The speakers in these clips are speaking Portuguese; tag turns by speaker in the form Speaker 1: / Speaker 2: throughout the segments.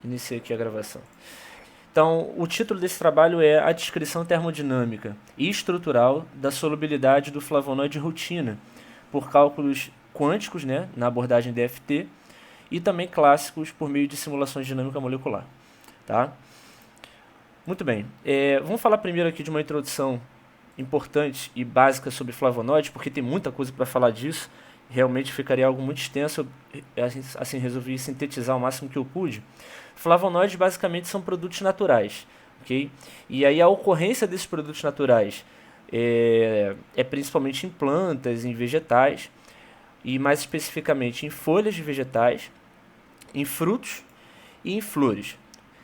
Speaker 1: Iniciei aqui a gravação. Então, o título desse trabalho é A Descrição Termodinâmica e Estrutural da Solubilidade do Flavonoide Rutina, por cálculos quânticos, né, na abordagem DFT, e também clássicos por meio de simulações de dinâmica molecular. Tá? Muito bem. Vamos falar primeiro aqui de uma introdução importante e básica sobre flavonoides, porque tem muita coisa para falar disso. Realmente ficaria algo muito extenso. Assim, resolvi sintetizar o máximo que eu pude. Flavonoides basicamente são produtos naturais, ok? E aí a ocorrência desses produtos naturais é principalmente em plantas, em vegetais, e mais especificamente em folhas de vegetais, em frutos e em flores.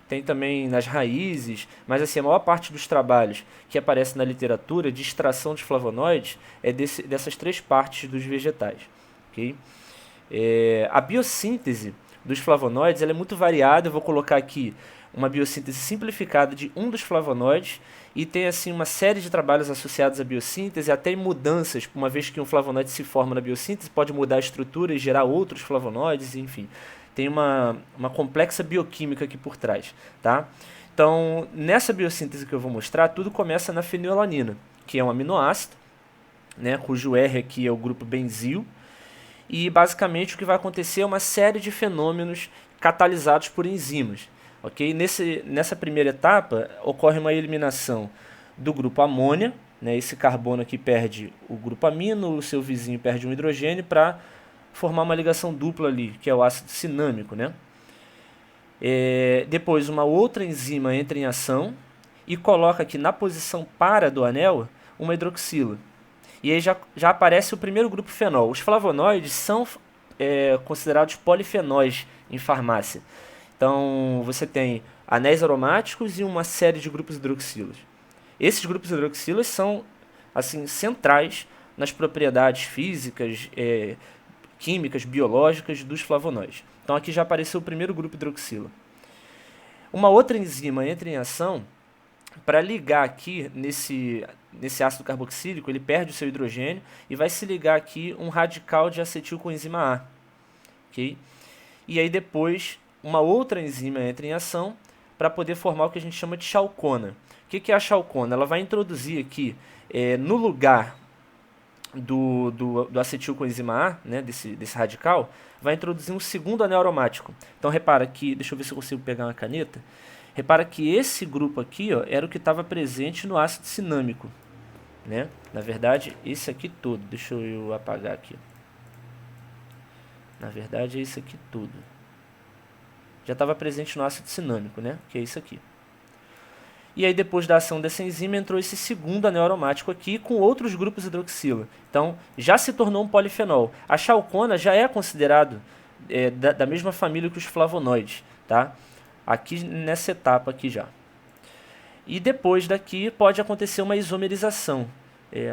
Speaker 1: Tem também nas raízes, mas assim, a maior parte dos trabalhos que aparecem na literatura de extração de flavonoides é dessas três partes dos vegetais. Okay? A biossíntese dos flavonoides ela é muito variada. Eu vou colocar aqui uma biossíntese simplificada de um dos flavonoides e tem assim uma série de trabalhos associados à biossíntese, até em mudanças, uma vez que um flavonoide se forma na biossíntese, pode mudar a estrutura e gerar outros flavonoides, enfim. Tem uma complexa bioquímica aqui por trás, tá? Então, nessa biossíntese que eu vou mostrar, tudo começa na fenilalanina, que é um aminoácido, né, cujo R aqui é o grupo benzil, e basicamente o que vai acontecer é uma série de fenômenos catalisados por enzimas. Okay? Nessa primeira etapa, ocorre uma eliminação do grupo amônia, né? Esse carbono aqui perde o grupo amino, o seu vizinho perde um hidrogênio para formar uma ligação dupla ali, que é o ácido cinâmico. Né? Depois, uma outra enzima entra em ação e coloca aqui na posição para do anel uma hidroxila. E aí já aparece o primeiro grupo fenol. Os flavonoides são considerados polifenóis em farmácia. Então você tem anéis aromáticos e uma série de grupos hidroxilas. Esses grupos hidroxilas são assim centrais nas propriedades físicas, químicas, biológicas dos flavonoides. Então aqui já apareceu o primeiro grupo hidroxila. Uma outra enzima entra em ação para ligar aqui nesse ácido carboxílico, ele perde o seu hidrogênio e vai se ligar aqui um radical de acetilcoenzima A. Okay? E aí depois uma outra enzima entra em ação para poder formar o que a gente chama de chalcona. O que é a chalcona? Ela vai introduzir aqui, no lugar do acetilcoenzima A, né, desse radical, vai introduzir um segundo anel aromático. Então repara que, deixa eu ver se eu consigo pegar uma caneta, repara que esse grupo aqui, ó, era o que estava presente no ácido cinâmico. Né? Na verdade, esse aqui todo, deixa eu apagar aqui. Na verdade, é esse aqui tudo. Já estava presente no ácido cinâmico, né? Que é isso aqui. E aí, depois da ação dessa enzima, entrou esse segundo anel aromático aqui com outros grupos hidroxila. Então, já se tornou um polifenol. A chalcona já é considerado da mesma família que os flavonoides, tá? Aqui nessa etapa aqui já. E depois daqui pode acontecer uma isomerização.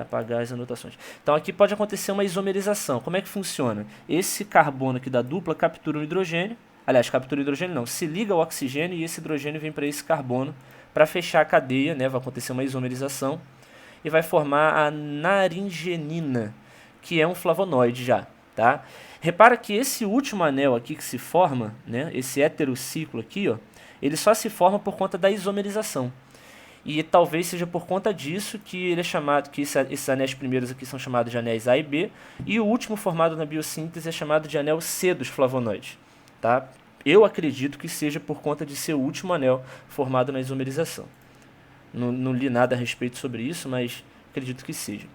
Speaker 1: Apagar as anotações. Então aqui pode acontecer uma isomerização. Como é que funciona? Esse carbono aqui da dupla captura o hidrogênio. Aliás, captura o hidrogênio não. Se liga ao oxigênio e esse hidrogênio vem para esse carbono para fechar a cadeia, né? Vai acontecer uma isomerização e vai formar a naringenina, que é um flavonoide já, tá? Repara que esse último anel aqui que se forma, né? Esse heterociclo aqui, ó, ele só se forma por conta da isomerização. E talvez seja por conta disso que ele é chamado, que esses anéis primeiros aqui são chamados de anéis A e B, e o último formado na biossíntese é chamado de anel C dos flavonoides. Tá? Eu acredito que seja por conta de ser o último anel formado na isomerização. Não li nada a respeito sobre isso, mas acredito que seja.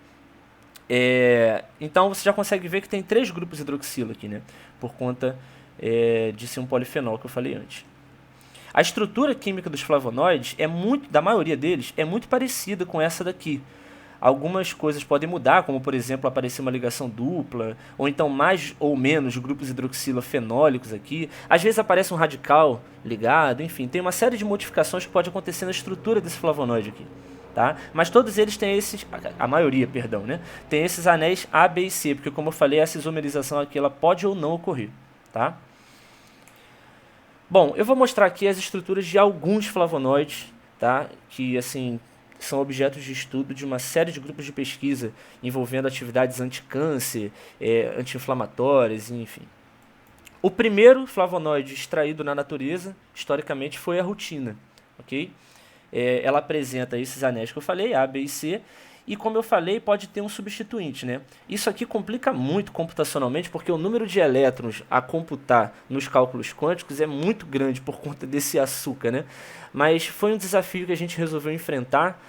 Speaker 1: Então você já consegue ver que tem 3 grupos hidroxila aqui, né? Por conta de ser um polifenol que eu falei antes. A estrutura química dos flavonoides da maioria deles, é muito parecida com essa daqui. Algumas coisas podem mudar, como por exemplo aparecer uma ligação dupla, ou então mais ou menos grupos hidroxila fenólicos aqui. Às vezes aparece um radical ligado, enfim, tem uma série de modificações que pode acontecer na estrutura desse flavonoide aqui. Tá? Mas todos eles têm a maioria, perdão, né? Tem esses anéis A, B e C, porque como eu falei, essa isomerização aqui ela pode ou não ocorrer. Tá? Bom, eu vou mostrar aqui as estruturas de alguns flavonoides, tá? Que assim são objetos de estudo de uma série de grupos de pesquisa envolvendo atividades anticâncer, anti-inflamatórias, enfim. O primeiro flavonoide extraído na natureza, historicamente, foi a rutina, ok? Ela apresenta esses anéis que eu falei, A, B e C, e como eu falei, pode ter um substituinte, né? Isso aqui complica muito computacionalmente, porque o número de elétrons a computar nos cálculos quânticos é muito grande por conta desse açúcar, né? Mas foi um desafio que a gente resolveu enfrentar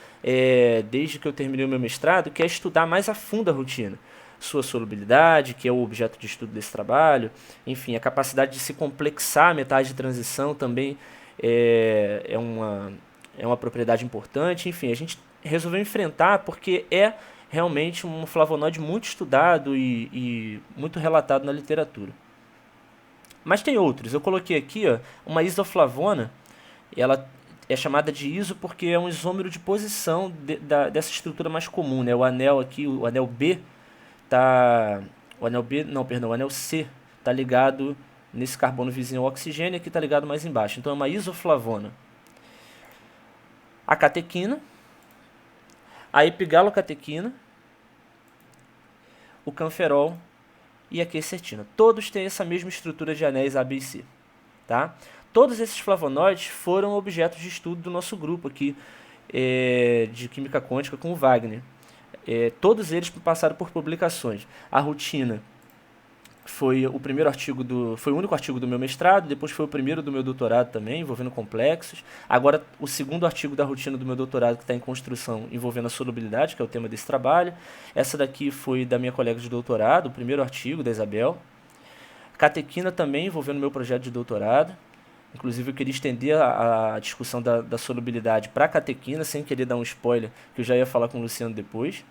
Speaker 1: desde que eu terminei o meu mestrado, que é estudar mais a fundo a rutina. Sua solubilidade, que é o objeto de estudo desse trabalho, enfim, a capacidade de se complexar a metade de transição também é uma propriedade importante. Enfim, a gente resolveu enfrentar porque é realmente um flavonoide muito estudado e muito relatado na literatura. Mas tem outros. Eu coloquei aqui uma isoflavona, ela é chamada de iso porque é um isômero de posição dessa estrutura mais comum, né? O anel aqui, o anel B, tá, o anel B, não, perdão, o anel C está ligado nesse carbono vizinho ao oxigênio, aqui está ligado mais embaixo. Então é uma isoflavona. A catequina, a epigalocatequina, o canferol e a quercetina. Todos têm essa mesma estrutura de anéis A, B e C. Tá? Todos esses flavonoides foram objetos de estudo do nosso grupo aqui de química quântica com o Wagner. Todos eles passaram por publicações. A rutina foi o único artigo do meu mestrado, depois foi o primeiro do meu doutorado também, envolvendo complexos. Agora, o segundo artigo da rutina do meu doutorado, que está em construção, envolvendo a solubilidade, que é o tema desse trabalho. Essa daqui foi da minha colega de doutorado, o primeiro artigo, da Isabel. Catequina também, envolvendo o meu projeto de doutorado. Inclusive, eu queria estender a discussão da solubilidade para a catequina, sem querer dar um spoiler, que eu já ia falar com o Luciano depois.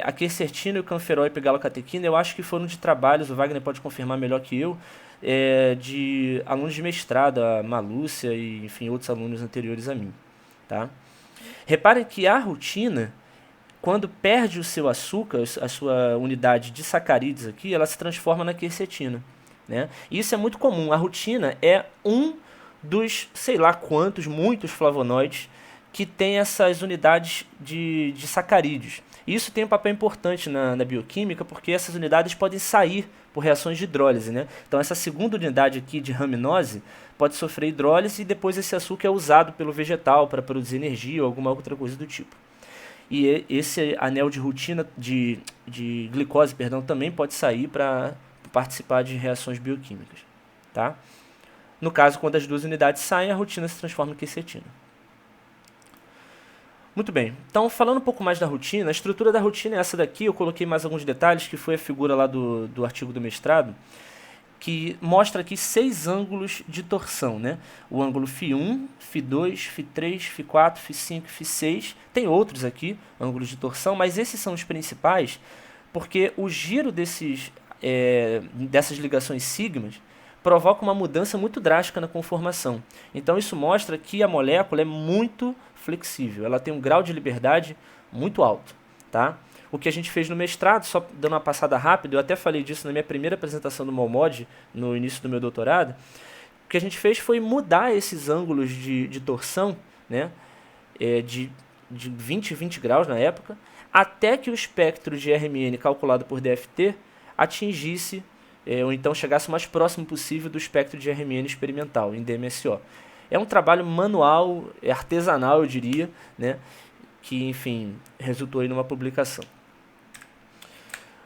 Speaker 1: A quercetina e o canferol e pegalocatequina, eu acho que foram de trabalhos, o Wagner pode confirmar melhor que eu, de alunos de mestrado, a Malúcia e, enfim, outros alunos anteriores a mim. Tá? Reparem que a rutina, quando perde o seu açúcar, a sua unidade de sacarídeos aqui, ela se transforma na quercetina. Né? E isso é muito comum. A rutina é um dos, sei lá quantos, muitos flavonoides que tem essas unidades de sacarídeos. E isso tem um papel importante na bioquímica, porque essas unidades podem sair por reações de hidrólise. Né? Então essa segunda unidade aqui de raminose pode sofrer hidrólise e depois esse açúcar é usado pelo vegetal para produzir energia ou alguma outra coisa do tipo. E esse anel de rutina, de glicose, perdão, também pode sair para participar de reações bioquímicas. Tá? No caso, quando as duas unidades saem, a rutina se transforma em quercetina. Muito bem, então falando um pouco mais da rutina, a estrutura da rutina é essa daqui, eu coloquei mais alguns detalhes, que foi a figura lá do artigo do mestrado, que mostra aqui 6 ângulos de torção, né? O ângulo Φ1, Φ2, Φ3, Φ4, Φ5, Φ6, tem outros aqui, ângulos de torção, mas esses são os principais, porque o giro dessas ligações sigmas provoca uma mudança muito drástica na conformação. Então isso mostra que a molécula é muito flexível, ela tem um grau de liberdade muito alto. Tá? O que a gente fez no mestrado, só dando uma passada rápida, eu até falei disso na minha primeira apresentação do MOLMOD, no início do meu doutorado, o que a gente fez foi mudar esses ângulos de torção, né, de 20 graus na época, até que o espectro de RMN calculado por DFT atingisse, ou então chegasse o mais próximo possível do espectro de RMN experimental, em DMSO. É um trabalho manual, artesanal, eu diria, né, que, enfim, resultou aí numa publicação.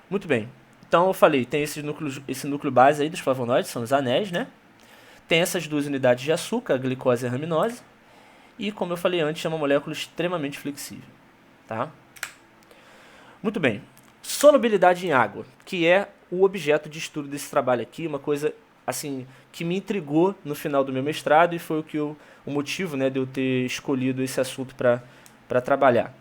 Speaker 1: Muito bem. Então, eu falei, tem esse núcleo base aí dos flavonoides, são os anéis, né? Tem essas duas unidades de açúcar, a glicose e a raminose. E, como eu falei antes, é uma molécula extremamente flexível. Tá? Muito bem. Solubilidade em água, que é o objeto de estudo desse trabalho aqui, uma coisa assim que me intrigou no final do meu mestrado e foi o motivo, né, de eu ter escolhido esse assunto para trabalhar.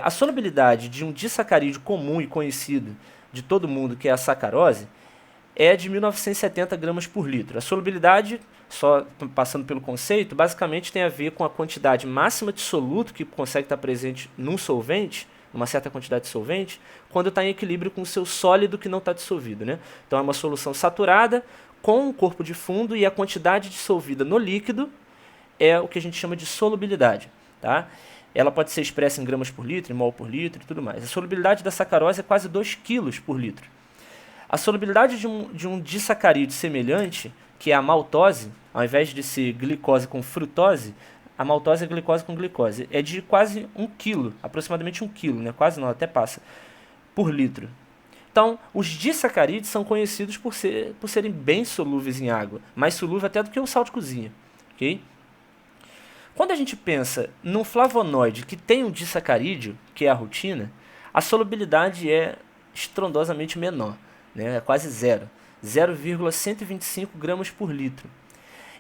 Speaker 1: A solubilidade de um disacarídeo comum e conhecido de todo mundo, que é a sacarose, é de 1970 gramas por litro. A solubilidade, só passando pelo conceito, basicamente tem a ver com a quantidade máxima de soluto que consegue estar presente num solvente, uma certa quantidade de solvente, quando está em equilíbrio com o seu sólido que não está dissolvido. Né? Então é uma solução saturada com um corpo de fundo e a quantidade dissolvida no líquido é o que a gente chama de solubilidade. Tá? Ela pode ser expressa em gramas por litro, em mol por litro e tudo mais. A solubilidade da sacarose é quase 2 kg por litro. A solubilidade de um disacarídeo semelhante, que é a maltose, ao invés de ser glicose com frutose, a maltose é glicose com glicose. É de quase 1 kg, aproximadamente 1 kg, né? Quase não, até passa, por litro. Então, os disacarídeos são conhecidos por serem bem solúveis em água, mais solúvel até do que o sal de cozinha. Okay? Quando a gente pensa num flavonoide que tem um disacarídeo, que é a rutina, a solubilidade é estrondosamente menor, né? É quase zero, 0,125 gramas por litro.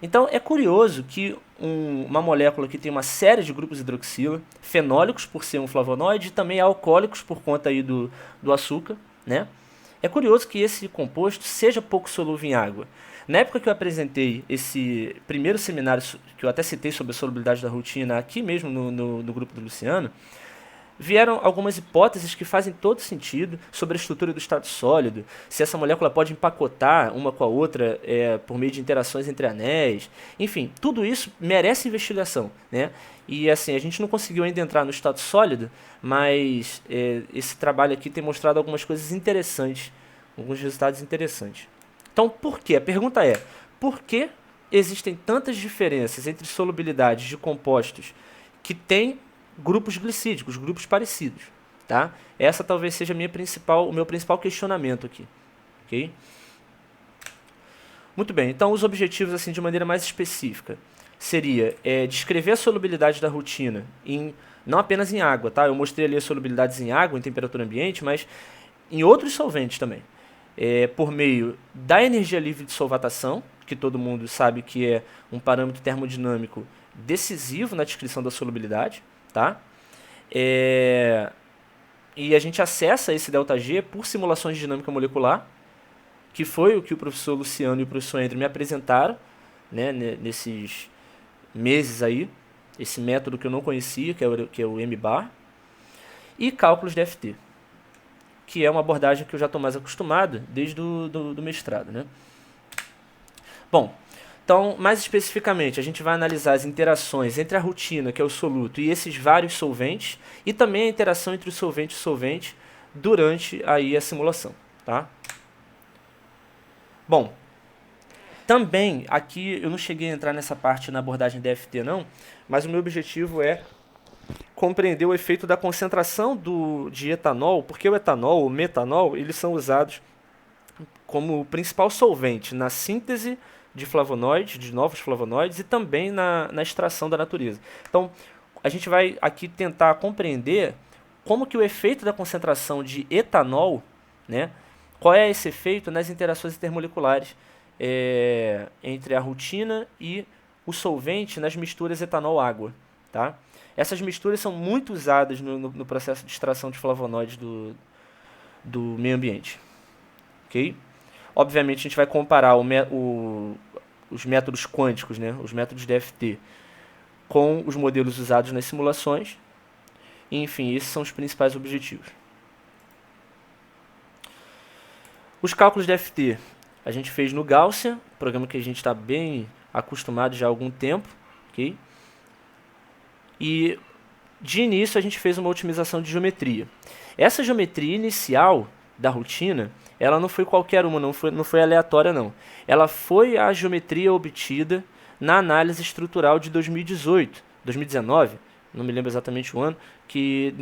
Speaker 1: Então é curioso que uma molécula que tem uma série de grupos hidroxila, fenólicos por ser um flavonoide e também alcoólicos por conta aí do açúcar, né? É curioso que esse composto seja pouco solúvel em água. Na época que eu apresentei esse primeiro seminário, que eu até citei sobre a solubilidade da rutina, aqui mesmo no grupo do Luciano, vieram algumas hipóteses que fazem todo sentido sobre a estrutura do estado sólido, se essa molécula pode empacotar uma com a outra por meio de interações entre anéis, enfim, tudo isso merece investigação, né? E assim, a gente não conseguiu ainda entrar no estado sólido, mas esse trabalho aqui tem mostrado algumas coisas interessantes, alguns resultados interessantes. Então, por quê? A pergunta é, por que existem tantas diferenças entre solubilidades de compostos que têm grupos glicídicos, grupos parecidos, tá? Essa talvez seja o meu principal questionamento aqui, ok? Muito bem, então os objetivos assim de maneira mais específica seria descrever a solubilidade da rutina não apenas em água, tá? Eu mostrei ali as solubilidades em água, em temperatura ambiente, mas em outros solventes também, por meio da energia livre de solvatação, que todo mundo sabe que é um parâmetro termodinâmico decisivo na descrição da solubilidade, tá? E a gente acessa esse ΔG por simulações de dinâmica molecular, que foi o que o professor Luciano e o professor André me apresentaram, né, nesses meses aí, esse método que eu não conhecia, que é o MBAR, e cálculos de FT, que é uma abordagem que eu já estou mais acostumado desde do mestrado, né? Bom, então, mais especificamente, a gente vai analisar as interações entre a rutina, que é o soluto, e esses vários solventes, e também a interação entre o solvente e o solvente durante aí a simulação, tá? Bom, também aqui eu não cheguei a entrar nessa parte na abordagem DFT não, mas o meu objetivo é compreender o efeito da concentração de etanol, porque o etanol, o metanol, eles são usados como principal solvente na síntese de flavonoides, de novos flavonoides, e também na extração da natureza. Então, a gente vai aqui tentar compreender como que o efeito da concentração de etanol, né, qual é esse efeito nas interações intermoleculares entre a rutina e o solvente nas misturas etanol-água, tá? Essas misturas são muito usadas no processo de extração de flavonoides do meio ambiente. Okay? Obviamente, a gente vai comparar os métodos quânticos, né, os métodos DFT, com os modelos usados nas simulações. E, enfim, esses são os principais objetivos. Os cálculos DFT a gente fez no Gaussian, programa que a gente está bem acostumado já há algum tempo. Okay? E, de início, a gente fez uma otimização de geometria. Essa geometria inicial da rotina, ela não foi qualquer uma, não foi aleatória não. Ela foi a geometria obtida na análise estrutural de 2019, não me lembro exatamente o ano,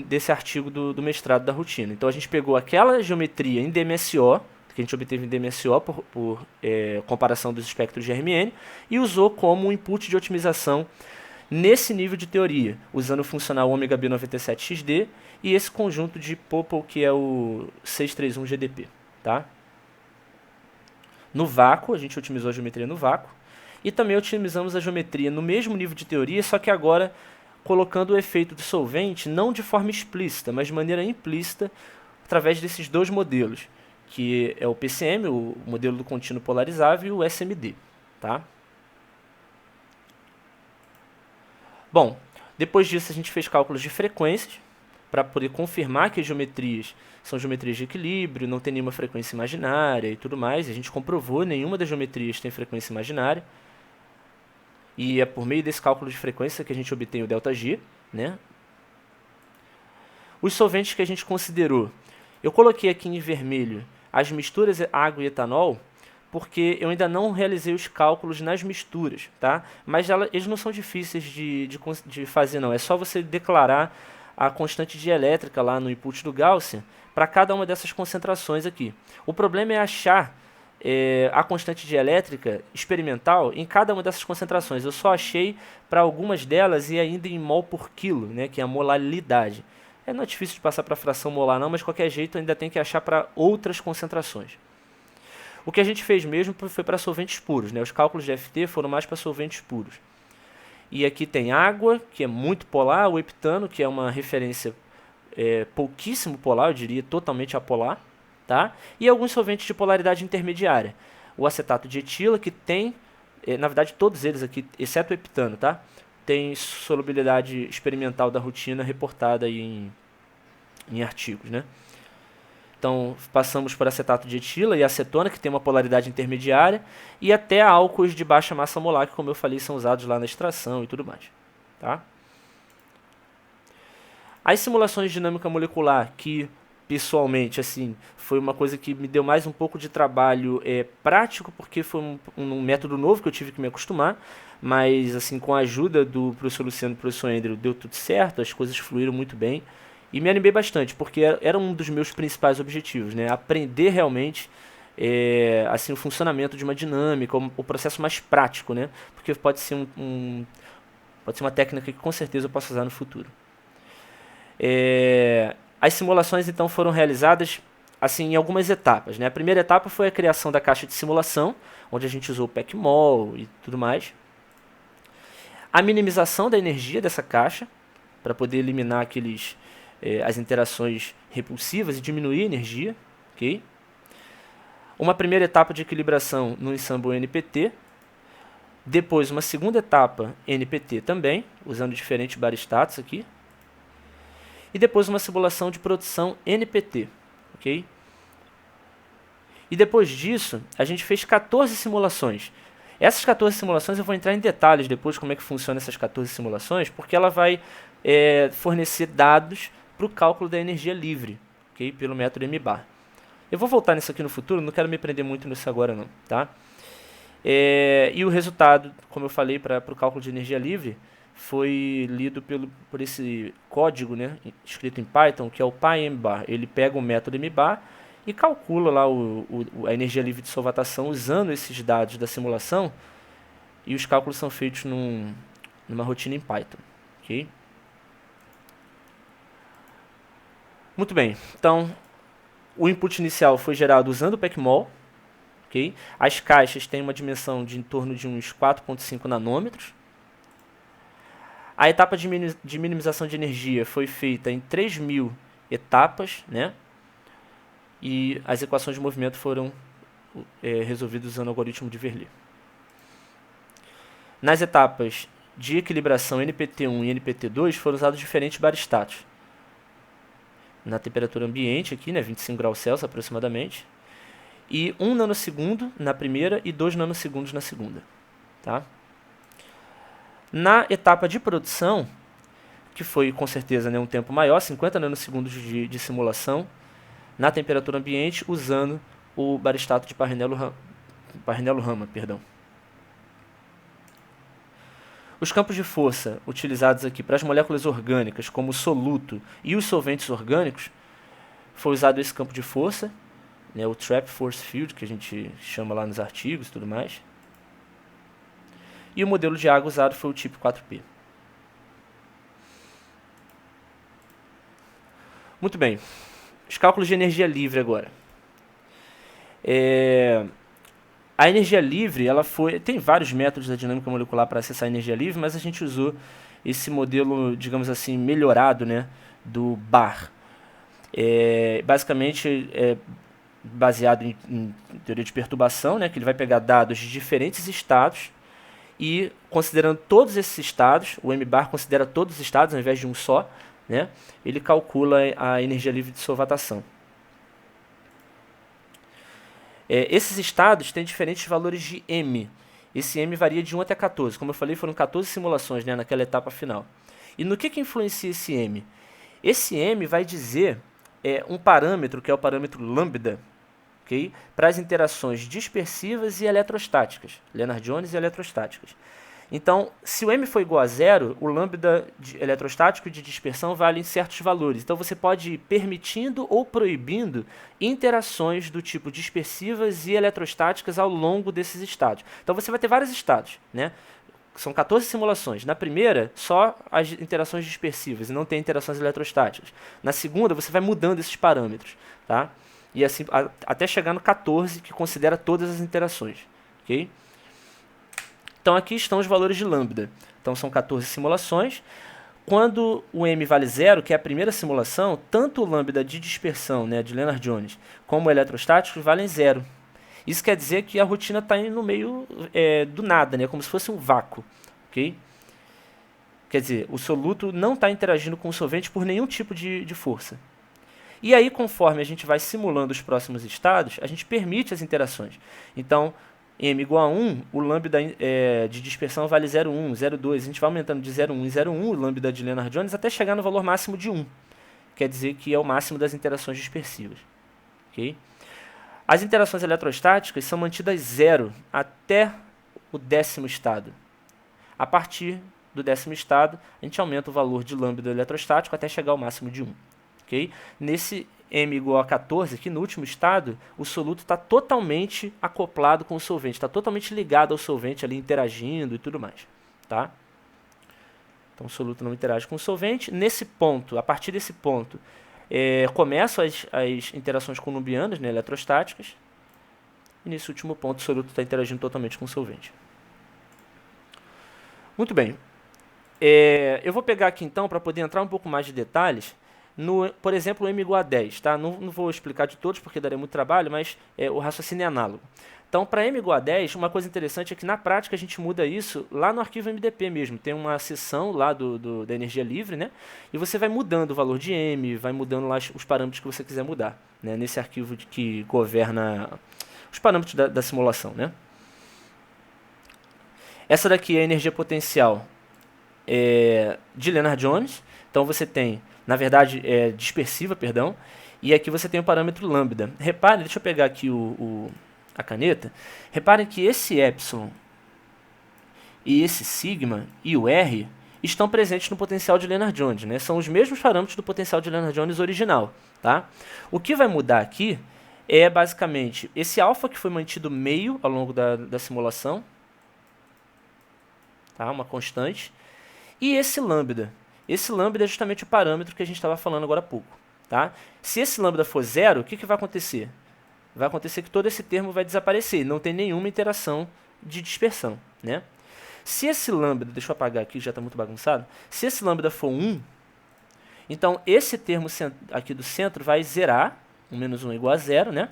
Speaker 1: desse artigo do mestrado da rotina. Então a gente pegou aquela geometria em DMSO, que a gente obteve em DMSO por comparação dos espectros de RMN, e usou como input de otimização nesse nível de teoria, usando o funcional ômega B97XD e esse conjunto de Pople, que é o 631GDP. Tá? No vácuo, a gente otimizou a geometria no vácuo, e também otimizamos a geometria no mesmo nível de teoria, só que agora colocando o efeito do solvente não de forma explícita, mas de maneira implícita, através desses dois modelos, que é o PCM, o modelo do contínuo polarizável, e o SMD. Tá? Bom, depois disso a gente fez cálculos de frequências, para poder confirmar que as geometrias são geometrias de equilíbrio, não tem nenhuma frequência imaginária e tudo mais. A gente comprovou, nenhuma das geometrias tem frequência imaginária. E é por meio desse cálculo de frequência que a gente obtém o ΔG, né? Os solventes que a gente considerou, eu coloquei aqui em vermelho as misturas água e etanol, porque eu ainda não realizei os cálculos nas misturas, tá? Mas eles não são difíceis de fazer, não. É só você declarar a constante dielétrica lá no input do Gaussian para cada uma dessas concentrações aqui. O problema é achar a constante dielétrica experimental em cada uma dessas concentrações. Eu só achei para algumas delas e ainda em mol por quilo, né, que é a molaridade. Não é difícil de passar para fração molar não, mas de qualquer jeito ainda tem que achar para outras concentrações. O que a gente fez mesmo foi para solventes puros, né? Os cálculos de FT foram mais para solventes puros. E aqui tem água, que é muito polar, o heptano, que é uma referência pouquíssimo polar, eu diria totalmente apolar, tá? E alguns solventes de polaridade intermediária. O acetato de etila, que tem, na verdade todos eles aqui, exceto o heptano, tá? Tem solubilidade experimental da rotina reportada aí em artigos, né? Então, passamos por acetato de etila e acetona, que tem uma polaridade intermediária, e até álcoois de baixa massa molar, que, como eu falei, são usados lá na extração e tudo mais. Tá? As simulações de dinâmica molecular, que, pessoalmente, assim, foi uma coisa que me deu mais um pouco de trabalho prático, porque foi um método novo que eu tive que me acostumar, mas, assim, com a ajuda do professor Luciano e do professor Andrew, deu tudo certo, as coisas fluíram muito bem. E me animei bastante, porque era um dos meus principais objetivos, né? Aprender realmente assim, o funcionamento de uma dinâmica, o processo mais prático, né? Porque pode ser pode ser uma técnica que com certeza eu posso usar no futuro. As simulações então foram realizadas assim, em algumas etapas, né? A primeira etapa foi a criação da caixa de simulação, onde a gente usou o PECMOL e tudo mais. A minimização da energia dessa caixa, para poder eliminar as interações repulsivas e diminuir a energia, ok? Uma primeira etapa de equilibração no ensemble NPT, depois uma segunda etapa NPT também, usando diferentes baristatos aqui, e depois uma simulação de produção NPT, ok? E depois disso, a gente fez 14 simulações. Essas 14 simulações eu vou entrar em detalhes depois como é que funciona essas 14 simulações, porque ela vai fornecer dados para o cálculo da energia livre, okay? Pelo método M-bar. Eu vou voltar nisso aqui no futuro, não quero me prender muito nisso agora não, tá? E o resultado, como eu falei, para o cálculo de energia livre, foi lido por esse código, né, escrito em Python, que é o PyM-bar. Ele pega o método M-bar e calcula lá a energia livre de solvatação usando esses dados da simulação, e os cálculos são feitos numa rotina em Python, ok? Muito bem, então o input inicial foi gerado usando o PECMOL, okay? As caixas têm uma dimensão de em torno de uns 4,5 nanômetros. A etapa de minimização de energia foi feita em 3.000 etapas, né? E as equações de movimento foram resolvidas usando o algoritmo de Verlet. Nas etapas de equilibração NPT1 e NPT2 foram usados diferentes baristatos. Na temperatura ambiente aqui, né, 25 graus Celsius aproximadamente, e 1 nanosegundo na primeira e 2 nanosegundos na segunda, tá? Na etapa de produção, que foi com certeza, né, um tempo maior, 50 nanosegundos de simulação, na temperatura ambiente, usando o baristato de Parrinello-Rama, perdão. Os campos de força utilizados aqui para as moléculas orgânicas, como o soluto e os solventes orgânicos, foi usado esse campo de força, né, o Trap Force Field, que a gente chama lá nos artigos e tudo mais. E o modelo de água usado foi o tipo 4P. Muito bem. Os cálculos de energia livre agora. A energia livre, tem vários métodos da dinâmica molecular para acessar a energia livre, mas a gente usou esse modelo, digamos assim, melhorado, né, do Bar. Basicamente é baseado em teoria de perturbação, né, que ele vai pegar dados de diferentes estados e, considerando todos esses estados, o M-bar considera todos os estados ao invés de um só, né, ele calcula a energia livre de solvatação. Esses estados têm diferentes valores de M. Esse M varia de 1 até 14. Como eu falei, foram 14 simulações, né, naquela etapa final. E no que influencia esse M? Esse M vai dizer um parâmetro, que é o parâmetro lambda, ok? Para as interações dispersivas e eletrostáticas, Lennard-Jones e eletrostáticas. Então, se o m for igual a zero, o lambda eletrostático e de dispersão vale em certos valores. Então, você pode ir permitindo ou proibindo interações do tipo dispersivas e eletrostáticas ao longo desses estados. Então, você vai ter vários estados, né? São 14 simulações. Na primeira, só as interações dispersivas e não tem interações eletrostáticas. Na segunda, você vai mudando esses parâmetros, tá? E assim, até chegar no 14, que considera todas as interações, ok? Então aqui estão os valores de lambda. Então são 14 simulações. Quando o m vale zero, que é a primeira simulação, tanto o lambda de dispersão, né, de Lennard-Jones, como o eletrostático valem zero. Isso quer dizer que a rotina está indo no meio do nada, né, como se fosse um vácuo. Okay? Quer dizer, o soluto não está interagindo com o solvente por nenhum tipo de força. E aí, conforme a gente vai simulando os próximos estados, a gente permite as interações. Então, m igual a 1, o lambda de dispersão vale 0,1, 0,2. A gente vai aumentando de 0,1 em 0,1 o lambda de Lennard-Jones até chegar no valor máximo de 1. Quer dizer que é o máximo das interações dispersivas. Okay? As interações eletrostáticas são mantidas zero até o 10º estado. A partir do 10º estado, a gente aumenta o valor de lambda eletrostático até chegar ao máximo de 1. Okay? Nesse m igual a 14, aqui no último estado, o soluto está totalmente acoplado com o solvente, está totalmente ligado ao solvente ali, interagindo e tudo mais. Tá? Então o soluto não interage com o solvente. Nesse ponto, a partir desse ponto, começam as interações columbianas, né, eletrostáticas. E nesse último ponto, o soluto está interagindo totalmente com o solvente. Muito bem. Eu vou pegar aqui então, para poder entrar um pouco mais de detalhes, por exemplo, o m igual a 10. Tá? Não vou explicar de todos, porque daria muito trabalho, mas o raciocínio é análogo. Então, para m igual a 10, uma coisa interessante é que na prática a gente muda isso lá no arquivo MDP mesmo. Tem uma seção lá da energia livre, né? E você vai mudando o valor de m, vai mudando lá os parâmetros que você quiser mudar, né? Nesse arquivo que governa os parâmetros da simulação, né? Essa daqui é a energia potencial de Lennard-Jones. Então você tem, na verdade, dispersiva, perdão. E aqui você tem o parâmetro lambda. Reparem, deixa eu pegar aqui a caneta. Reparem que esse epsilon e esse sigma e o r estão presentes no potencial de Lennard-Jones, né? São os mesmos parâmetros do potencial de Lennard-Jones original, tá? O que vai mudar aqui é basicamente esse alfa que foi mantido meio ao longo da simulação, tá? Uma constante, e esse lambda. Esse lambda é justamente o parâmetro que a gente estava falando agora há pouco, tá? Se esse lambda for zero, o que vai acontecer? Vai acontecer que todo esse termo vai desaparecer, não tem nenhuma interação de dispersão, né? Se esse lambda, deixa eu apagar aqui, já está muito bagunçado, se esse lambda for 1, então esse termo aqui do centro vai zerar, 1 menos 1 é igual a 0, né?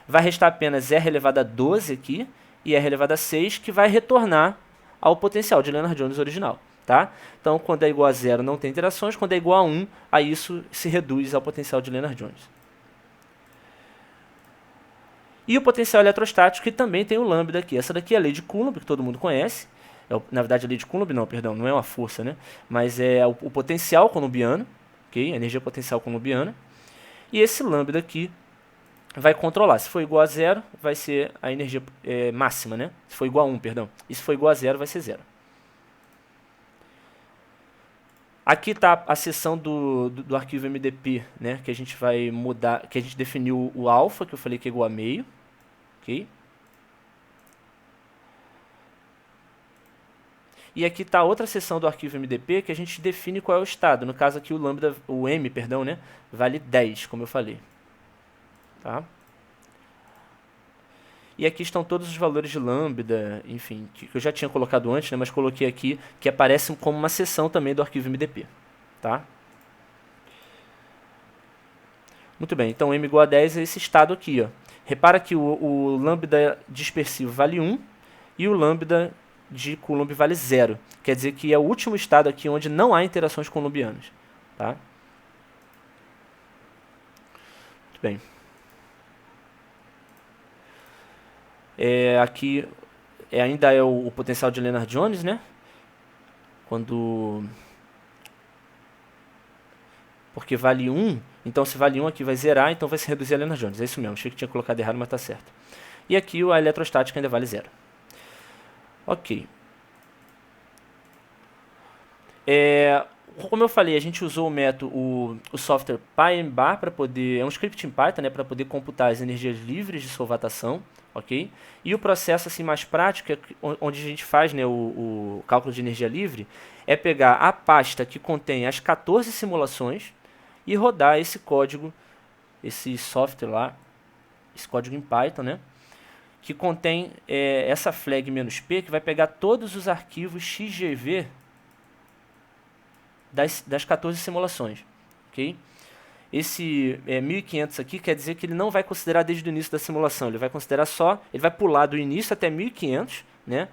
Speaker 1: Vai restar apenas R elevado a 12 aqui, e R elevado a 6, que vai retornar ao potencial de Lennard-Jones original, tá? Então, quando é igual a 0 não tem interações, quando é igual a 1, aí isso se reduz ao potencial de Lennard-Jones. E o potencial eletrostático, que também tem o lambda aqui. Essa daqui é a lei de Coulomb, que todo mundo conhece. Na verdade, a lei de Coulomb não, perdão, não é uma força, né? Mas é o potencial coulombiano, okay? A energia potencial coulombiana. E esse lambda aqui vai controlar. Se for igual a 0, vai ser a energia máxima, né? Se for igual a 1, perdão. E se for igual a 0, vai ser 0. Aqui está a seção do arquivo MDP, né? Que a gente vai mudar, que a gente definiu o alfa, que eu falei que é igual a meio. Okay? E aqui está outra seção do arquivo MDP que a gente define qual é o estado. No caso aqui o m, perdão, né, vale 10, como eu falei. Tá? E aqui estão todos os valores de lambda, enfim, que eu já tinha colocado antes, né, mas coloquei aqui, que aparecem como uma seção também do arquivo MDP. Tá? Muito bem, então m igual a 10 é esse estado aqui, ó. Repara que o lambda dispersivo vale 1 e o lambda de Coulomb vale 0. Quer dizer que é o último estado aqui onde não há interações coulombianas. Tá? Muito bem. Aqui ainda é o potencial de Lennard-Jones, né? Porque vale 1, Então, se vale 1 aqui vai zerar, então vai se reduzir a Lennard-Jones. É isso mesmo, achei que tinha colocado errado, mas está certo. E aqui a eletrostática ainda vale 0. Ok. Como eu falei, a gente usou o método, o software PyMBar para poder, é um script em Python, né, para poder computar as energias livres de solvatação, ok? E o processo assim mais prático, onde a gente faz, né, o cálculo de energia livre, é pegar a pasta que contém as 14 simulações e rodar esse código, esse software lá, esse código em Python, né, que contém essa flag "-p", que vai pegar todos os arquivos XGV das 14 simulações, ok? Esse 1500 aqui quer dizer que ele não vai considerar desde o início da simulação, ele vai considerar só, ele vai pular do início até 1500, né?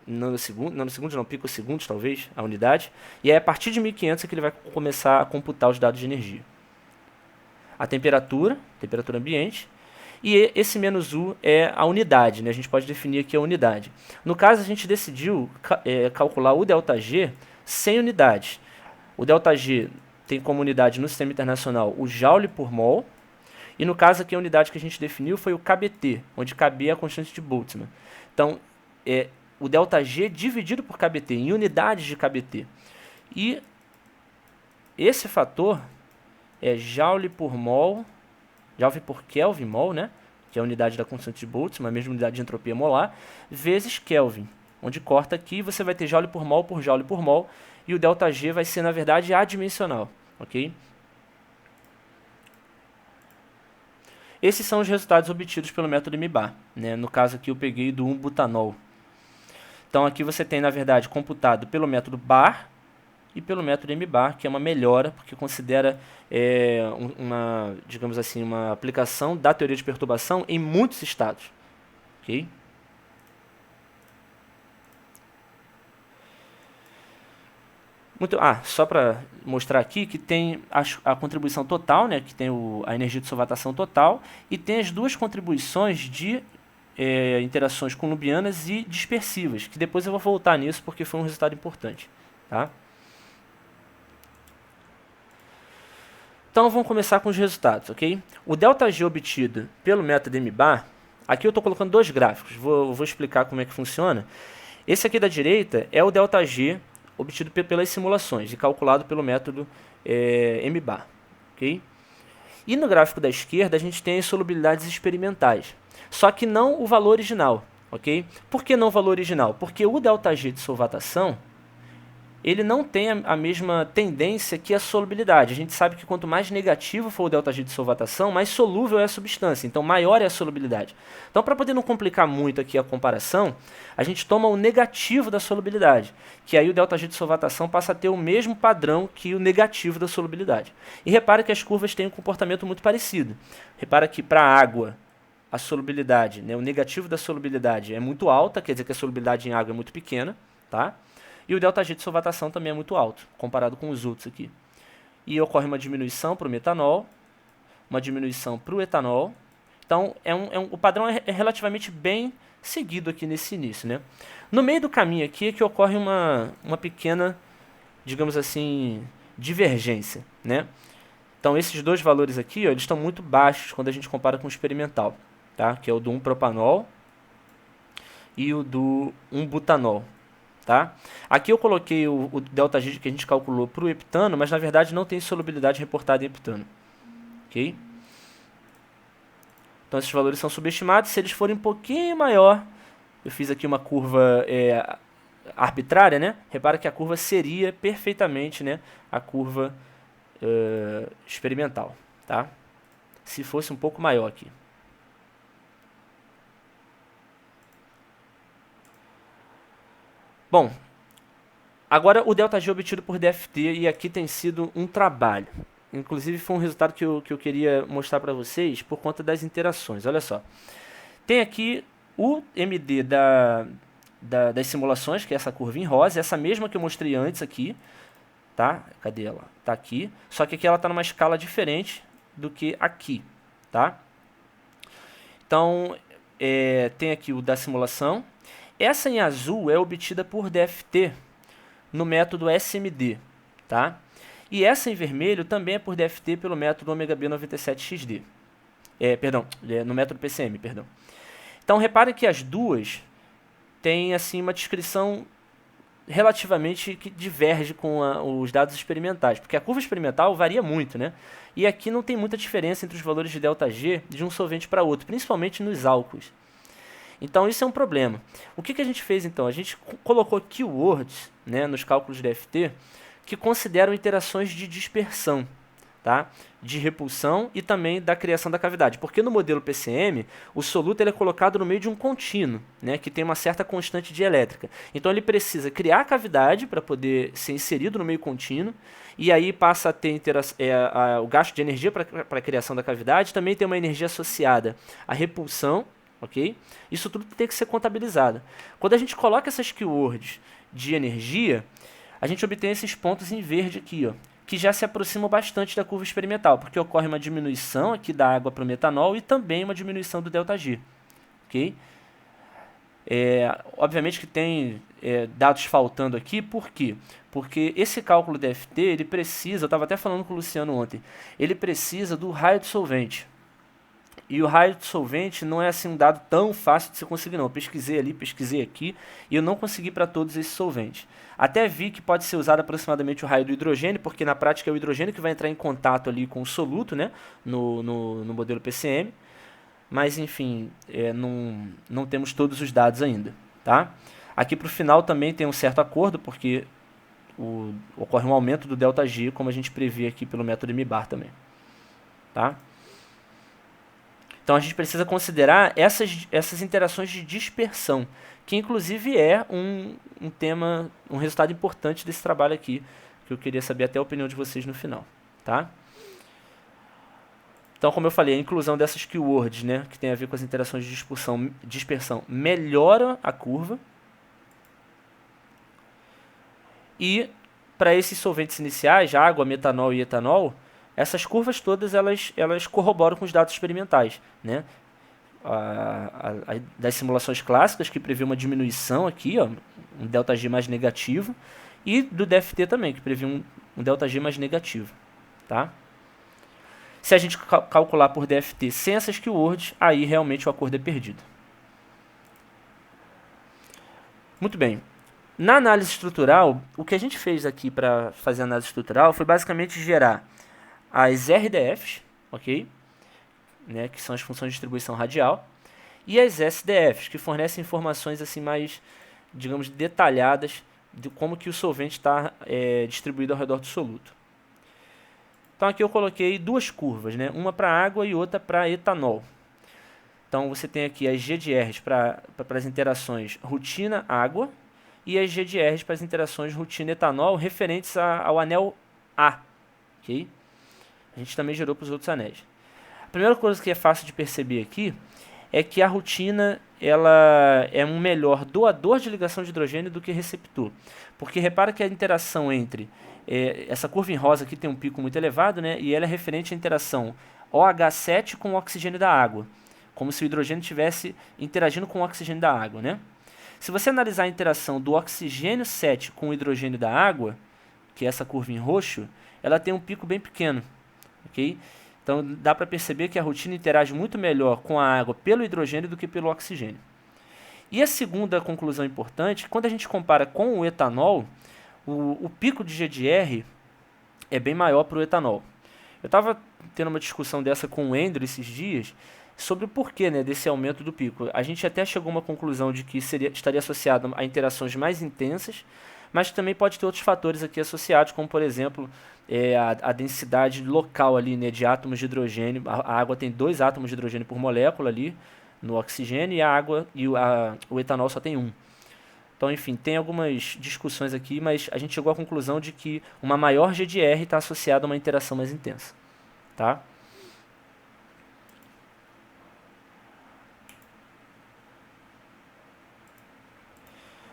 Speaker 1: Nanosegundos não, picosegundos talvez, a unidade, e aí a partir de 1500 é que ele vai começar a computar os dados de energia. A temperatura ambiente, e esse "-u" é a unidade, né? A gente pode definir aqui a unidade. No caso, a gente decidiu calcular o ΔG sem unidades. O ΔG tem como unidade no sistema internacional o Joule por mol, e no caso aqui a unidade que a gente definiu foi o kBt, onde kB é a constante de Boltzmann. Então, o ΔG dividido por kBt, em unidades de kBt. E esse fator é Joule por mol, Joule por Kelvin mol, né? Que é a unidade da constante de Boltzmann, a mesma unidade de entropia molar, vezes Kelvin, onde corta aqui você vai ter Joule por mol, e o ΔG vai ser, na verdade, adimensional, ok? Esses são os resultados obtidos pelo método MBAR, né? No caso aqui eu peguei do 1-butanol. Então aqui você tem, na verdade, computado pelo método BAR e pelo método MBAR, que é uma melhora, porque considera digamos assim, uma aplicação da teoria de perturbação em muitos estados, ok? Só para mostrar aqui que tem a contribuição total, né, que tem a energia de solvatação total, e tem as duas contribuições de interações columbianas e dispersivas, que depois eu vou voltar nisso porque foi um resultado importante. Tá? Então vamos começar com os resultados, ok? O ΔG obtido pelo método MBAR, aqui eu estou colocando dois gráficos, vou explicar como é que funciona. Esse aqui da direita é o ΔG obtido pelas simulações e calculado pelo método MBAR, ok? E no gráfico da esquerda a gente tem as solubilidades experimentais, só que não o valor original, ok? Por que não o valor original? Porque o ΔG de solvatação, ele não tem a mesma tendência que a solubilidade. A gente sabe que quanto mais negativo for o ΔG de solvatação, mais solúvel é a substância, então maior é a solubilidade. Então, para poder não complicar muito aqui a comparação, a gente toma o negativo da solubilidade, que aí o ΔG de solvatação passa a ter o mesmo padrão que o negativo da solubilidade. E repara que as curvas têm um comportamento muito parecido. Repara que para a água, a solubilidade, né, o negativo da solubilidade é muito alta, quer dizer que a solubilidade em água é muito pequena, tá? E o ΔG de solvatação também é muito alto, comparado com os outros aqui. E ocorre uma diminuição para o metanol, uma diminuição para o etanol. Então, o padrão é relativamente bem seguido aqui nesse início, né? No meio do caminho aqui é que ocorre uma pequena, digamos assim, divergência, né? Então, esses dois valores aqui, ó, eles estão muito baixos quando a gente compara com o experimental, tá? Que é o do 1-propanol e o do 1-butanol. Tá? Aqui eu coloquei o ΔG que a gente calculou para o heptano, mas na verdade não tem solubilidade reportada em heptano. Okay? Então esses valores são subestimados. Se eles forem um pouquinho maior, eu fiz aqui uma curva arbitrária, né? Repara que a curva seria perfeitamente, né, a curva experimental. Tá? Se fosse um pouco maior aqui. Bom, agora o ΔG obtido por DFT, e aqui tem sido um trabalho. Inclusive foi um resultado que eu queria mostrar para vocês por conta das interações. Olha só, tem aqui o MD das simulações, que é essa curva em rosa, essa mesma que eu mostrei antes aqui, tá? Cadê ela? Tá aqui, só que aqui ela está numa escala diferente do que aqui, tá? Então, tem aqui o da simulação. Essa em azul é obtida por DFT no método SMD, tá? E essa em vermelho também é por DFT pelo método ômega B97XD. No método PCM, perdão. Então reparem que as duas têm assim uma descrição relativamente que diverge com os dados experimentais, porque a curva experimental varia muito, né? E aqui não tem muita diferença entre os valores de ΔG de um solvente para outro, principalmente nos álcools. Então isso é um problema. O que a gente fez então? A gente colocou keywords, né, nos cálculos de DFT que consideram interações de dispersão, tá? De repulsão e também da criação da cavidade. Porque no modelo PCM, o soluto ele é colocado no meio de um contínuo, né, que tem uma certa constante dielétrica. Então ele precisa criar a cavidade para poder ser inserido no meio contínuo, e aí passa a ter o gasto de energia para a criação da cavidade, também tem uma energia associada à repulsão, ok? Isso tudo tem que ser contabilizado. Quando a gente coloca essas keywords de energia, a gente obtém esses pontos em verde aqui, ó, que já se aproximam bastante da curva experimental, porque ocorre uma diminuição aqui da água para o metanol e também uma diminuição do ΔG. Okay? Obviamente que tem dados faltando aqui, por quê? Porque esse cálculo DFT, ele precisa, eu estava até falando com o Luciano ontem, ele precisa do raio de solvente. E o raio de solvente não é assim um dado tão fácil de você conseguir não. Eu pesquisei ali, pesquisei aqui e eu não consegui para todos esses solventes. Até vi que pode ser usado aproximadamente o raio do hidrogênio, porque na prática é o hidrogênio que vai entrar em contato ali com o soluto, né, no modelo PCM. Mas enfim, não temos todos os dados ainda. Tá? Aqui para o final também tem um certo acordo, porque ocorre um aumento do ΔG, como a gente prevê aqui pelo método MBAR também. Tá? Então a gente precisa considerar essas interações de dispersão, que inclusive é um tema, um resultado importante desse trabalho aqui, que eu queria saber até a opinião de vocês no final. Tá? Então, como eu falei, a inclusão dessas keywords, né, que tem a ver com as interações de dispersão, melhora a curva. E para esses solventes iniciais, água, metanol e etanol, essas curvas todas elas corroboram com os dados experimentais, né? Das simulações clássicas, que prevê uma diminuição aqui, ó, um ΔG mais negativo, e do DFT também, que prevê um ΔG mais negativo. Tá? Se a gente calcular por DFT sem essas keywords, aí realmente o acordo é perdido. Muito bem. Na análise estrutural, o que a gente fez aqui para fazer a análise estrutural foi basicamente gerar as RDFs, ok? Né, que são as funções de distribuição radial, e as SDFs, que fornecem informações assim mais, digamos, detalhadas de como que o solvente está distribuído ao redor do soluto. Então aqui eu coloquei duas curvas, né, uma para água e outra para etanol. Então você tem aqui as GDRs para as interações rotina-água e as GDRs para as interações rotina-etanol referentes ao anel A. Okay? A gente também gerou para os outros anéis. A primeira coisa que é fácil de perceber aqui é que a rotina ela é um melhor doador de ligação de hidrogênio do que receptor. Porque repara que a interação entre... essa curva em rosa aqui tem um pico muito elevado, né, e ela é referente à interação OH7 com o oxigênio da água. Como se o hidrogênio estivesse interagindo com o oxigênio da água. Né? Se você analisar a interação do oxigênio 7 com o hidrogênio da água, que é essa curva em roxo, ela tem um pico bem pequeno. Okay? Então dá para perceber que a rotina interage muito melhor com a água pelo hidrogênio do que pelo oxigênio. E a segunda conclusão importante, quando a gente compara com o etanol, o pico de GDR é bem maior para o etanol. Eu estava tendo uma discussão dessa com o Andrew esses dias sobre o porquê, né, desse aumento do pico. A gente até chegou a uma conclusão de que estaria associado a interações mais intensas, mas também pode ter outros fatores aqui associados, como por exemplo a densidade local ali, né, de átomos de hidrogênio. A água tem 2 átomos de hidrogênio por molécula ali no oxigênio, e a água e o etanol só tem 1. Então, enfim, tem algumas discussões aqui, mas a gente chegou à conclusão de que uma maior GDR está associada a uma interação mais intensa. Tá?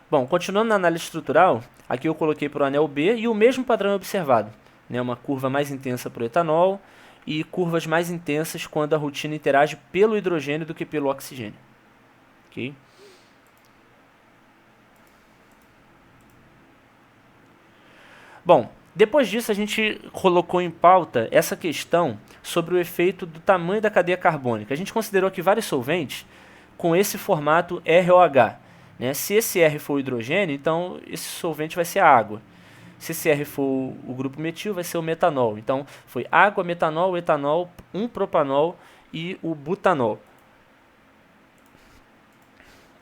Speaker 1: Bom, continuando na análise estrutural, aqui eu coloquei para o anel B e o mesmo padrão é observado. Né, uma curva mais intensa para o etanol e curvas mais intensas quando a rotina interage pelo hidrogênio do que pelo oxigênio. Okay? Bom, Depois disso, a gente colocou em pauta essa questão sobre o efeito do tamanho da cadeia carbônica. A gente considerou aqui vários solventes com esse formato ROH. Né? Se esse R for o hidrogênio, então esse solvente vai ser a água. Se esse R for o grupo metil, vai ser o metanol. Então, foi água, metanol, etanol, um propanol e o butanol.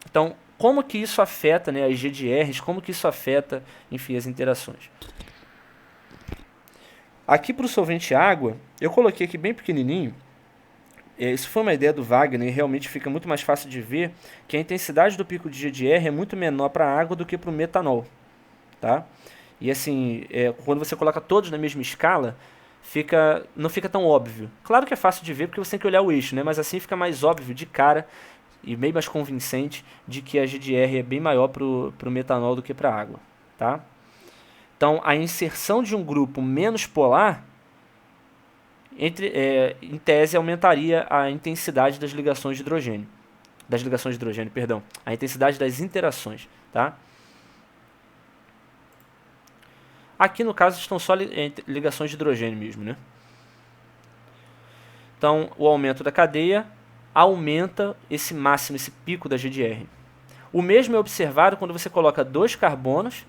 Speaker 1: Então, como que isso afeta, né, as GDRs, como que isso afeta, enfim, as interações? Aqui para o solvente água, eu coloquei aqui bem pequenininho. Isso foi uma ideia do Wagner e realmente fica muito mais fácil de ver que a intensidade do pico de GDR é muito menor para a água do que para o metanol. Tá? E assim, quando você coloca todos na mesma escala, não fica tão óbvio. Claro que é fácil de ver porque você tem que olhar o eixo, né? Mas assim fica mais óbvio de cara e bem mais convincente de que a GDR é bem maior para o metanol do que para a água. Tá? Então, a inserção de um grupo menos polar, em tese, aumentaria a intensidade das ligações de hidrogênio. Perdão. A intensidade das interações. Tá? Aqui, no caso, estão só ligações de hidrogênio mesmo. Né? Então, o aumento da cadeia aumenta esse máximo, esse pico da GDR. O mesmo é observado quando você coloca 2 carbonos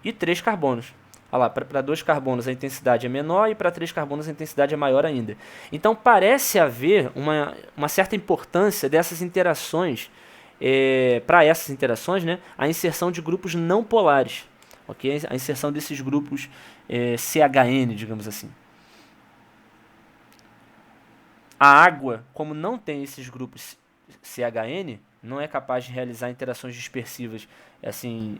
Speaker 1: e 3 carbonos. Olha lá, para 2 carbonos a intensidade é menor e para 3 carbonos a intensidade é maior ainda. Então parece haver uma certa importância dessas interações, para essas interações, né, a inserção de grupos não polares. Okay? A inserção desses grupos CHN, digamos assim. A água, como não tem esses grupos CHN, não é capaz de realizar interações dispersivas assim,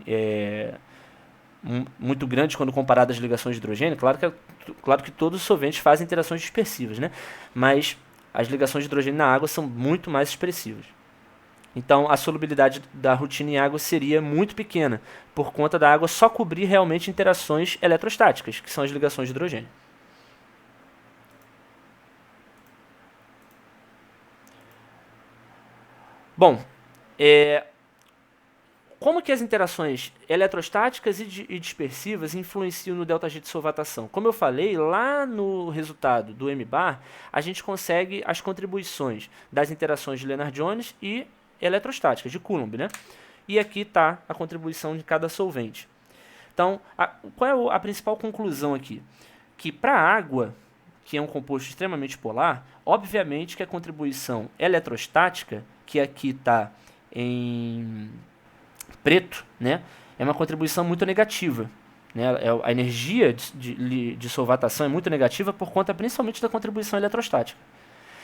Speaker 1: muito grandes quando comparado às ligações de hidrogênio. Claro que todos os solventes fazem interações dispersivas, né? Mas as ligações de hidrogênio na água são muito mais expressivas. Então a solubilidade da rutina em água seria muito pequena, por conta da água só cobrir realmente interações eletrostáticas, que são as ligações de hidrogênio. Bom, como que as interações eletrostáticas e dispersivas influenciam no ΔG de solvatação? Como eu falei, lá no resultado do M-bar, a gente consegue as contribuições das interações de Lennard-Jones e eletrostáticas, de Coulomb, né? E aqui está a contribuição de cada solvente. Então, qual é a principal conclusão aqui? Que para a água, que é um composto extremamente polar, obviamente que a contribuição eletrostática, que aqui está em preto, né, é uma contribuição muito negativa. Né? A energia de solvatação é muito negativa por conta principalmente da contribuição eletrostática.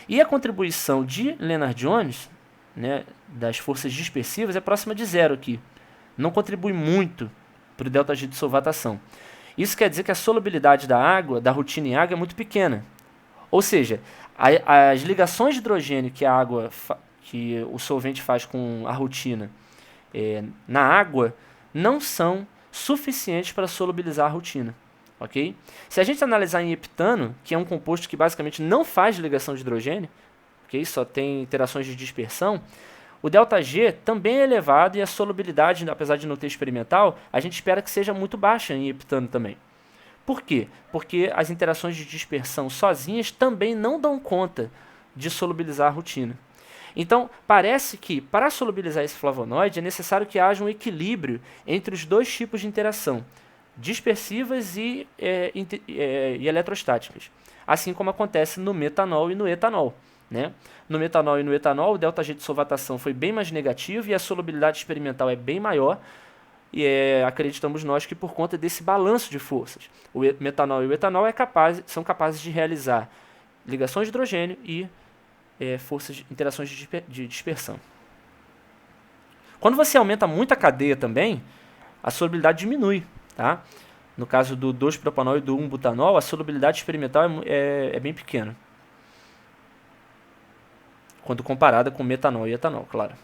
Speaker 1: E a contribuição de Lennard-Jones, né, das forças dispersivas, é próxima de zero aqui. Não contribui muito para o ΔG de solvatação. Isso quer dizer que a solubilidade da água, da rutina em água, é muito pequena. Ou seja, as ligações de hidrogênio que o solvente faz com a rutina na água não são suficientes para solubilizar a rutina. Okay? Se a gente analisar em heptano, que é um composto que basicamente não faz ligação de hidrogênio, okay? Só tem interações de dispersão, o ΔG também é elevado e a solubilidade, apesar de não ter experimental, a gente espera que seja muito baixa em heptano também. Por quê? Porque as interações de dispersão sozinhas também não dão conta de solubilizar a rutina. Então, parece que para solubilizar esse flavonoide é necessário que haja um equilíbrio entre os dois tipos de interação, dispersivas e eletrostáticas, assim como acontece no metanol e no etanol. Né? No metanol e no etanol, o ΔG de solvatação foi bem mais negativo e a solubilidade experimental é bem maior, e acreditamos nós que por conta desse balanço de forças. O metanol e o etanol são capazes de realizar ligações de hidrogênio e interações de dispersão. Quando você aumenta muito a cadeia também, a solubilidade diminui. Tá? No caso do 2-propanol e do 1-butanol, a solubilidade experimental é bem pequena. Quando comparada com metanol e etanol, claro.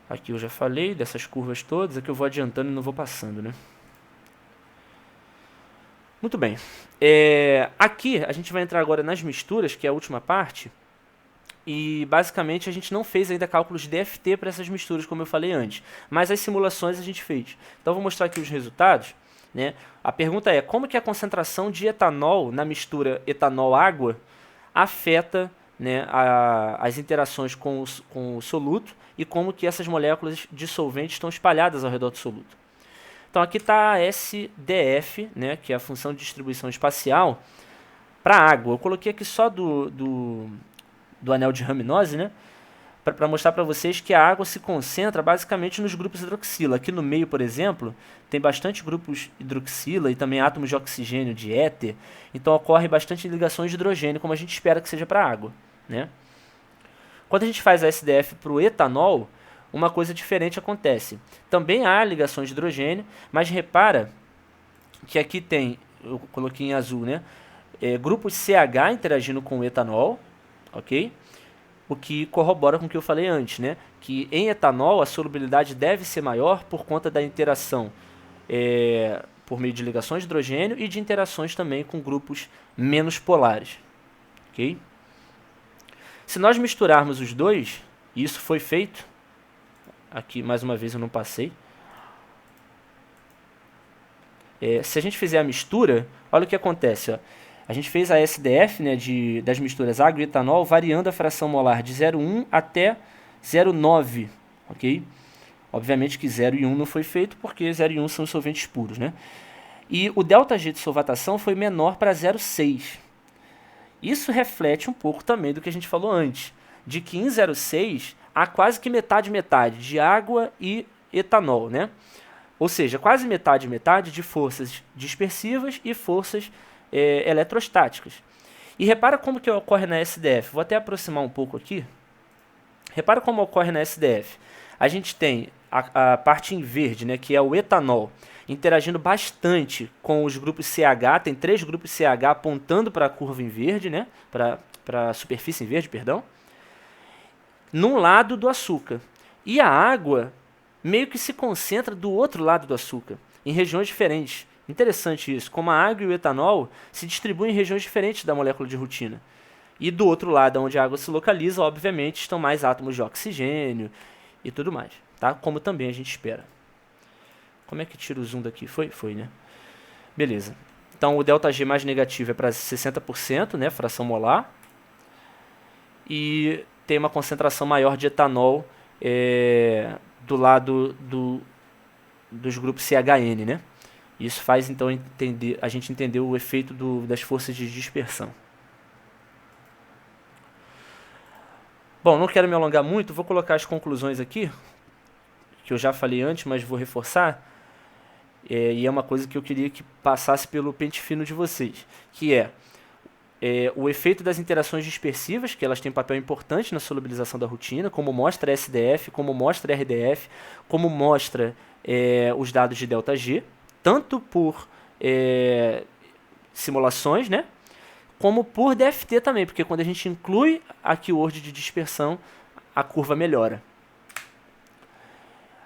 Speaker 1: Aqui eu já falei dessas curvas todas, aqui eu vou adiantando e não vou passando, né? Muito bem. Aqui a gente vai entrar agora nas misturas, que é a última parte, e basicamente a gente não fez ainda cálculos de DFT para essas misturas, como eu falei antes, mas as simulações a gente fez. Então vou mostrar aqui os resultados, né? A pergunta é, como que a concentração de etanol na mistura etanol-água afeta, né, as interações com o soluto e como que essas moléculas dissolventes estão espalhadas ao redor do soluto. Então aqui está a SDF, né, que é a função de distribuição espacial, para água. Eu coloquei aqui só do anel de Ramnose, né, para mostrar para vocês que a água se concentra basicamente nos grupos hidroxila. Aqui no meio, por exemplo, tem bastante grupos hidroxila e também átomos de oxigênio, de éter. Então ocorre bastante ligações de hidrogênio, como a gente espera que seja para a água, né? Quando a gente faz a SDF para o etanol, uma coisa diferente acontece. Também há ligações de hidrogênio, mas repara que aqui tem, eu coloquei em azul, né, grupos CH interagindo com o etanol, ok? O que corrobora com o que eu falei antes, né? Que em etanol a solubilidade deve ser maior por conta da interação por meio de ligações de hidrogênio e de interações também com grupos menos polares, ok? Se nós misturarmos os dois, e isso foi feito, aqui mais uma vez eu não passei, se a gente fizer a mistura, olha o que acontece, ó. A gente fez a SDF, né, das misturas água e etanol, variando a fração molar de 0,1 até 0,9, ok? Obviamente que 0 e 1 não foi feito, porque 0 e 1 são solventes puros, né? E o ΔG de solvatação foi menor para 0,6. Isso reflete um pouco também do que a gente falou antes, de que em 0,6 há quase que metade de água e etanol, né? Ou seja, quase metade de forças dispersivas e forças eletrostáticas. E repara como que ocorre na SDF. Vou até aproximar um pouco aqui. Repara como ocorre na SDF. A gente tem a parte em verde, né, que é o etanol, interagindo bastante com os grupos CH. Tem 3 grupos CH apontando para a curva em verde, né, para a superfície em verde, perdão, num lado do açúcar. E a água meio que se concentra do outro lado do açúcar, em regiões diferentes. Interessante isso, como a água e o etanol se distribuem em regiões diferentes da molécula de rutina. E do outro lado, onde a água se localiza, obviamente, estão mais átomos de oxigênio e tudo mais, tá? Como também a gente espera. Como é que tira o zoom daqui? Foi, né? Beleza. Então, o ΔG mais negativo é para 60%, né? Fração molar. E tem uma concentração maior de etanol do lado dos grupos CHN, né? Isso faz, então, a gente entender o efeito das forças de dispersão. Bom, não quero me alongar muito, vou colocar as conclusões aqui, que eu já falei antes, mas vou reforçar. E é uma coisa que eu queria que passasse pelo pente fino de vocês, que o efeito das interações dispersivas, que elas têm um papel importante na solubilização da rutina, como mostra a SDF, como mostra a RDF, como mostra os dados de ΔG, tanto por simulações, né, como por DFT também, porque quando a gente inclui a keyword de dispersão, a curva melhora.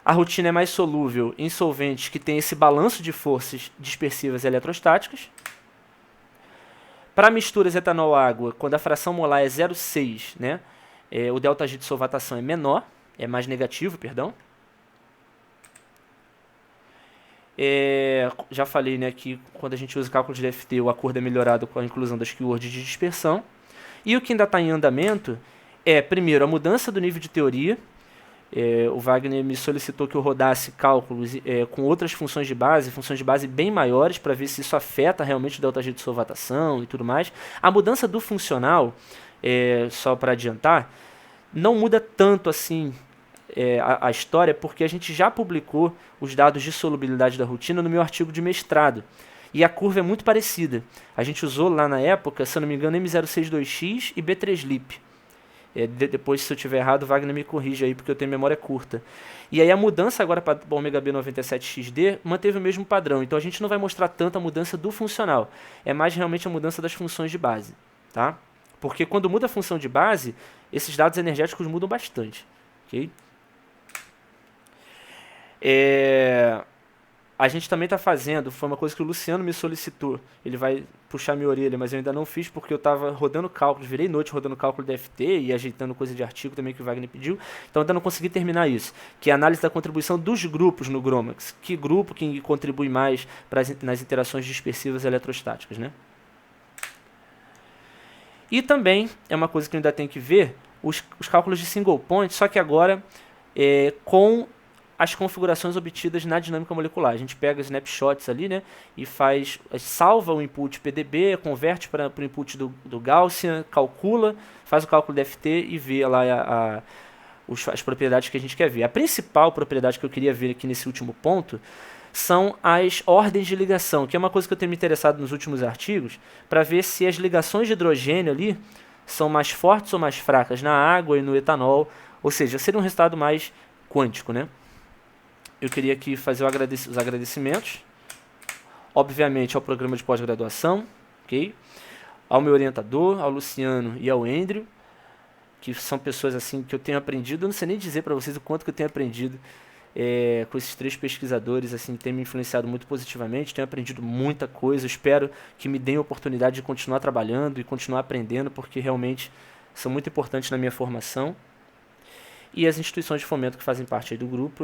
Speaker 1: A rutina é mais solúvel em solventes que têm esse balanço de forças dispersivas e eletrostáticas. Para misturas etanol-água, quando a fração molar é 0,6, né, o ΔG de solvatação é menor, é mais negativo, perdão. Já falei, né, que quando a gente usa cálculo de DFT, o acordo é melhorado com a inclusão das keywords de dispersão. E o que ainda está em andamento é, primeiro, a mudança do nível de teoria. O Wagner me solicitou que eu rodasse cálculos com outras funções de base bem maiores, para ver se isso afeta realmente o ΔG de solvatação e tudo mais. A mudança do funcional, só para adiantar, não muda tanto assim a história, porque a gente já publicou os dados de solubilidade da rutina no meu artigo de mestrado. E a curva é muito parecida. A gente usou lá na época, se eu não me engano, M062X e B3LIP. Depois, se eu estiver errado, o Wagner me corrige aí, porque eu tenho memória curta. E aí a mudança agora para o ômega B97XD manteve o mesmo padrão. Então a gente não vai mostrar tanta mudança do funcional. É mais realmente a mudança das funções de base, tá? Porque quando muda a função de base, esses dados energéticos mudam bastante. Ok? A gente também está fazendo, foi uma coisa que o Luciano me solicitou, ele vai puxar minha orelha, mas eu ainda não fiz porque eu estava rodando cálculos, virei noite rodando cálculo da FT e ajeitando coisa de artigo também que o Wagner pediu, então ainda não consegui terminar isso, que é a análise da contribuição dos grupos no GROMACS, que grupo que contribui mais nas interações dispersivas eletrostáticas, né? E também é uma coisa que eu ainda tenho que ver, os cálculos de single point, só que agora com as configurações obtidas na dinâmica molecular. A gente pega snapshots ali, né, e salva o input PDB, converte para o input do Gaussian, calcula, faz o cálculo de FT e vê lá as propriedades que a gente quer ver. A principal propriedade que eu queria ver aqui nesse último ponto são as ordens de ligação, que é uma coisa que eu tenho me interessado nos últimos artigos, para ver se as ligações de hidrogênio ali são mais fortes ou mais fracas na água e no etanol, ou seja, seria um resultado mais quântico, né? Eu queria aqui fazer os agradecimentos, obviamente ao programa de pós-graduação, ok? Ao meu orientador, ao Luciano e ao Andrew, que são pessoas assim que eu tenho aprendido, eu não sei nem dizer para vocês o quanto que eu tenho aprendido com esses 3 pesquisadores, assim, tem me influenciado muito positivamente, tenho aprendido muita coisa, espero que me deem a oportunidade de continuar trabalhando e continuar aprendendo, porque realmente são muito importantes na minha formação. E as instituições de fomento que fazem parte aí do grupo,